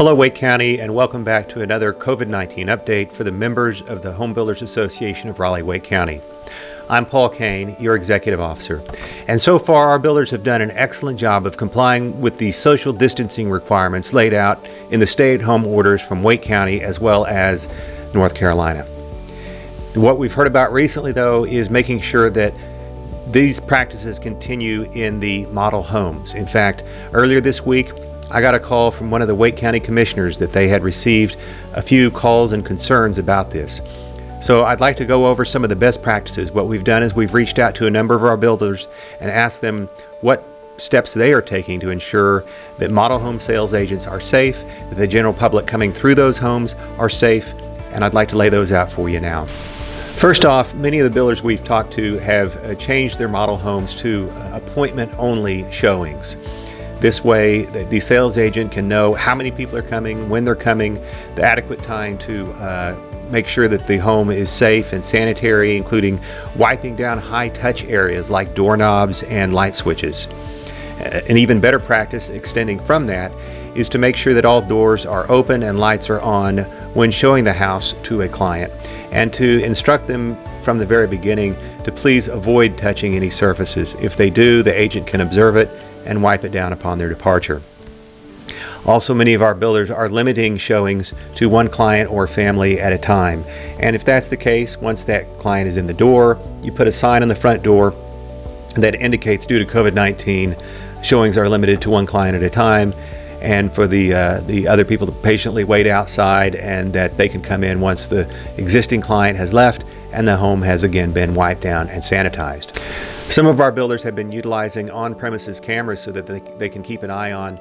Hello, Wake County, and welcome back to another COVID-19 update for the members of the Home Builders Association of Raleigh-Wake County. I'm Paul Kane, your executive officer, and so far our builders have done an excellent job of complying with the social distancing requirements laid out in the stay-at-home orders from Wake County as well as North Carolina. What we've heard about recently, though, is making sure that these practices continue in the model homes. In fact, earlier this week, I got a call from one of the Wake County commissioners that they had received a few calls and concerns about this. So I'd like to go over some of the best practices. What we've done is we've reached out to a number of our builders and asked them what steps they are taking to ensure that model home sales agents are safe, that the general public coming through those homes are safe, and I'd like to lay those out for you now. First off, many of the builders we've talked to have changed their model homes to appointment-only showings. This way, the sales agent can know how many people are coming, when they're coming, the adequate time to make sure that the home is safe and sanitary, including wiping down high-touch areas like doorknobs and light switches. An even better practice extending from that is to make sure that all doors are open and lights are on when showing the house to a client, and to instruct them from the very beginning to please avoid touching any surfaces. If they do, the agent can observe it and wipe it down upon their departure. Also, many of our builders are limiting showings to one client or family at a time. And if that's the case, once that client is in the door, you put a sign on the front door that indicates due to COVID-19, showings are limited to one client at a time, and for the other people to patiently wait outside, and that they can come in once the existing client has left and the home has again been wiped down and sanitized. Some of our builders have been utilizing on-premises cameras so that they can keep an eye on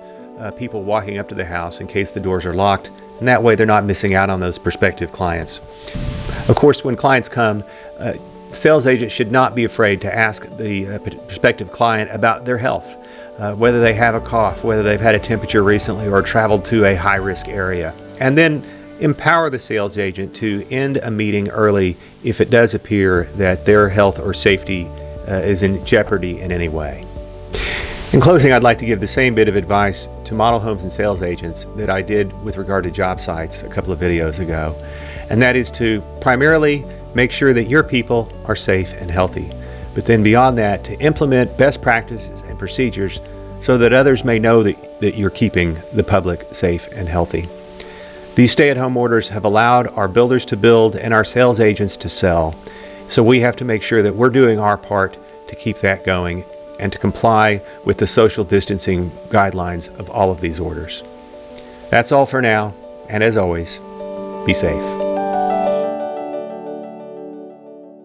people walking up to the house in case the doors are locked, and that way they're not missing out on those prospective clients. Of course, when clients come, sales agents should not be afraid to ask the prospective client about their health, whether they have a cough, whether they've had a temperature recently or traveled to a high-risk area, and then empower the sales agent to end a meeting early if it does appear that their health or safety is in jeopardy in any way. In closing, I'd like to give the same bit of advice to model homes and sales agents that I did with regard to job sites a couple of videos ago, and that is to primarily make sure that your people are safe and healthy, but then beyond that, to implement best practices and procedures so that others may know that you're keeping the public safe and healthy. These stay-at-home orders have allowed our builders to build and our sales agents to sell. So we have to make sure that we're doing our part to keep that going and to comply with the social distancing guidelines of all of these orders. That's all for now, and as always, be safe.